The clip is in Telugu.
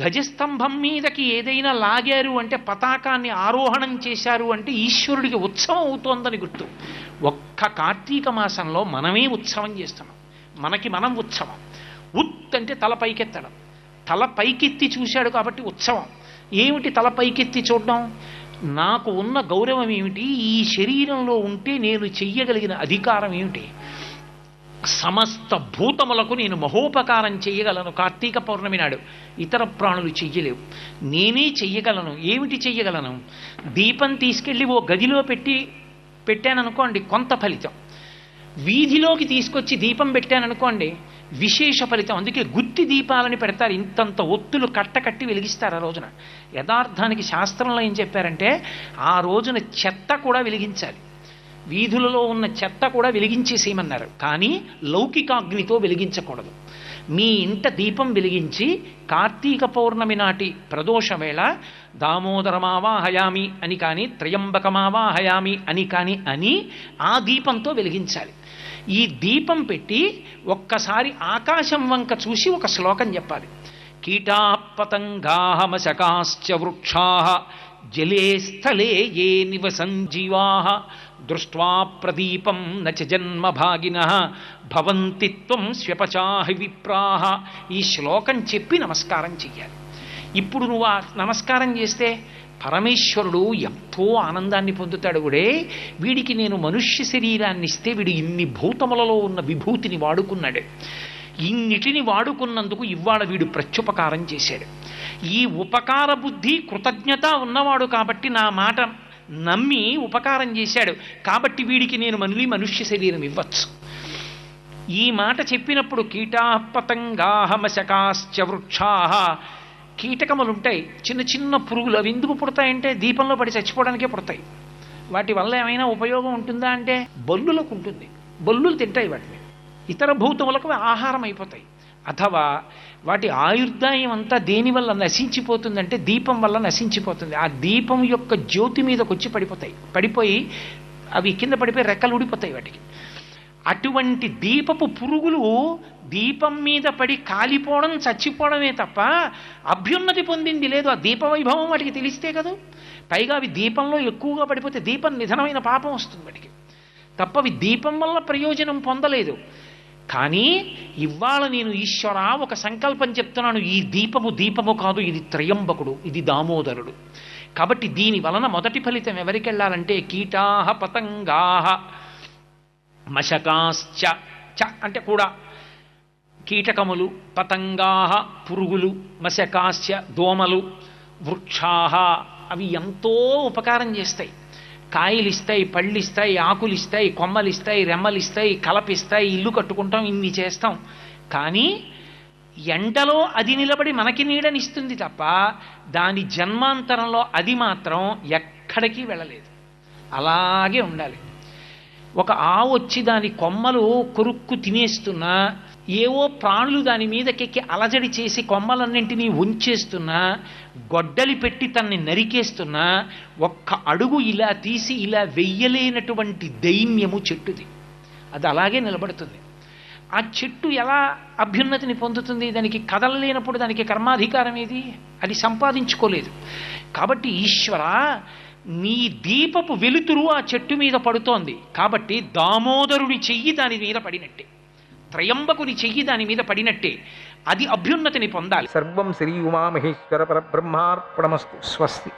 ధ్వజస్తంభం మీదకి ఏదైనా లాగారు అంటే, పతాకాన్ని ఆరోహణం చేశారు అంటే ఈశ్వరుడికి ఉత్సవం అవుతోందని గుర్తు. ఒక్క కార్తీక మాసంలో మనమే ఉత్సవం చేస్తున్నాం, మనకి మనం ఉత్సవం. ఉత్ అంటే తల పైకెత్తడం, తల పైకెత్తి చూశాడు కాబట్టి ఉత్సవం. ఏమిటి తల పైకెత్తి చూడడం? నాకు ఉన్న గౌరవం ఏమిటి, ఈ శరీరంలో ఉంటే నేను చెయ్యగలిగిన అధికారం ఏమిటి, సమస్త భూతములకు నేను మహోపకారం చెయ్యగలను. కార్తీక పౌర్ణమి నాడు ఇతర ప్రాణులు చెయ్యలేవు, నేనే చెయ్యగలను. ఏమిటి చెయ్యగలను? దీపం తీసుకెళ్ళి ఓ గదిలో పెట్టాననుకోండి, కొంత ఫలితం. వీధిలోకి తీసుకొచ్చి దీపం పెట్టాననుకోండి, విశేష ఫలితం. అందుకే గుత్తి దీపాలని పెడతారు, ఇంతంత ఒత్తులు కట్టకట్టి వెలిగిస్తారు ఆ రోజున. యథార్థానికి శాస్త్రంలో ఏం చెప్పారంటే, ఆ రోజున చెత్త కూడా వెలిగించాలి, వీధులలో ఉన్న చెత్త కూడా వెలిగించేసేయమన్నారు. కానీ లౌకికాగ్నితో వెలిగించకూడదు. మీ ఇంట దీపం వెలిగించి కార్తీక పౌర్ణమి నాటి ప్రదోష వేళ దామోదరమావాహయామి అని కానీ, త్రయంబకమావాహయామి అని కానీ అని ఆ దీపంతో వెలిగించాలి. ఈ దీపం పెట్టి ఒక్కసారి ఆకాశం వంక చూసి ఒక శ్లోకం చెప్పాలి. కీటా పతంగాః మశకాశ్చ వృక్షాః జలే స్థలే ఏ నివసంజీవాః దృష్ట్వా ప్రదీపం నచ జన్మభాగినః భవంతి త్వం స్వ్యపచాహి విప్రాః. ఈ శ్లోకం చెప్పి నమస్కారం చెయ్యాలి. ఇప్పుడు నువ్వు ఆ నమస్కారం చేస్తే పరమేశ్వరుడు ఎంతో ఆనందాన్ని పొందుతాడు. కూడా వీడికి నేను మనుష్య శరీరాన్ని ఇస్తే వీడు ఇన్ని భూతములలో ఉన్న విభూతిని వాడుకున్నాడు, ఇన్నిటిని వాడుకున్నందుకు ఇవాళ వీడు ప్రత్యుపకారం చేశాడు. ఈ ఉపకార బుద్ధి కృతజ్ఞత ఉన్నవాడు కాబట్టి నా మాట నమ్మి ఉపకారం చేశాడు కాబట్టి వీడికి నేను మళ్ళీ మనుష్య శరీరం ఇవ్వచ్చు. ఈ మాట చెప్పినప్పుడు కీటాః పతంగాః మశకాశ్చ వృక్షాః, కీటకములుంటాయి, చిన్న చిన్న పురుగులు. అవి ఎందుకు పుడతాయంటే దీపంలో పడి చచ్చిపోవడానికే పుడతాయి. వాటి వల్ల ఏమైనా ఉపయోగం ఉంటుందా అంటే బల్లులకు ఉంటుంది, బల్లులు తింటాయి వాటిని, ఇతర భూతములకు ఆహారం అయిపోతాయి. అథవా వాటి ఆయుర్దాయం అంతా దేనివల్ల నశించిపోతుందంటే దీపం వల్ల నశించిపోతుంది. ఆ దీపం యొక్క జ్యోతి మీదకి వచ్చి పడిపోయి అవి కింద పడిపోయి రెక్కలు ఊడిపోతాయి వాటికి. అటువంటి దీపపు పురుగులు దీపం మీద పడి కాలిపోవడం, చచ్చిపోవడమే తప్ప అభ్యున్నతి పొందింది లేదు. ఆ దీప వైభవం వాటికి తెలిస్తే కదా. పైగా అవి దీపంలో ఎక్కువగా పడిపోతే దీపం నిధనమైన పాపం వస్తుంది వాటికి తప్ప అవి దీపం వల్ల ప్రయోజనం పొందలేదు. కానీ ఇవాళ నేను ఈశ్వర ఒక సంకల్పం చెప్తున్నాను, ఈ దీపము కాదు, ఇది త్రయంబకుడు, ఇది దామోదరుడు. కాబట్టి దీని వలన మొదటి ఫలితం ఎవరికి వెళ్ళాలంటే కీటాః పతంగాః మశకాశ్చ, చ అంటే కూడా కీటకములు, పతంగాః పురుగులు, మశకాశ్చ దోమలు, వృక్షాః అవి ఎంతో ఉపకారం చేస్తాయి. కాయలిస్తాయి, పళ్ళిస్తాయి, ఆకులిస్తాయి, కొమ్మలిస్తాయి, రెమ్మలిస్తాయి, కలపిస్తాయి, ఇల్లు కట్టుకుంటాం, ఇన్ని చేస్తాం. కానీ ఎండలో అది నిలబడి మనకి నీడనిస్తుంది తప్ప దాని జన్మాంతరంలో అది మాత్రం ఎక్కడికి వెళ్ళలేదు, అలాగే ఉండాలి. ఒక ఆవు వచ్చి దాని కొమ్మలు కొరుక్కు తినేస్తున్నా, ఏవో ప్రాణులు దాని మీదకెక్కి అలజడి చేసి కొమ్మలన్నింటినీ ఉంచేస్తున్నా, గొడ్డలి పెట్టి తన్ని నరికేస్తున్నా, ఒక్క అడుగు ఇలా తీసి ఇలా వెయ్యలేనటువంటి దైన్యము చెట్టుది. అది అలాగే నిలబడుతుంది. ఆ చెట్టు ఎలా అభ్యున్నతిని పొందుతుంది? దానికి కదలలేనప్పుడు దానికి కర్మాధికారం ఏది? అది సంపాదించుకోలేదు. కాబట్టి ఈశ్వర నీ దీపపు వెలుతురు ఆ చెట్టు మీద పడుతోంది కాబట్టి దామోదరుడి చెయ్యి దాని మీద పడినట్టే, త్రయంబకుని చెయ్యి దాని మీద పడినట్టే, అది అభ్యున్నతిని పొందాలి. సర్వం శ్రీ ఉమామహేశ్వర పరబ్రహ్మార్పణమస్తు. స్వస్తి.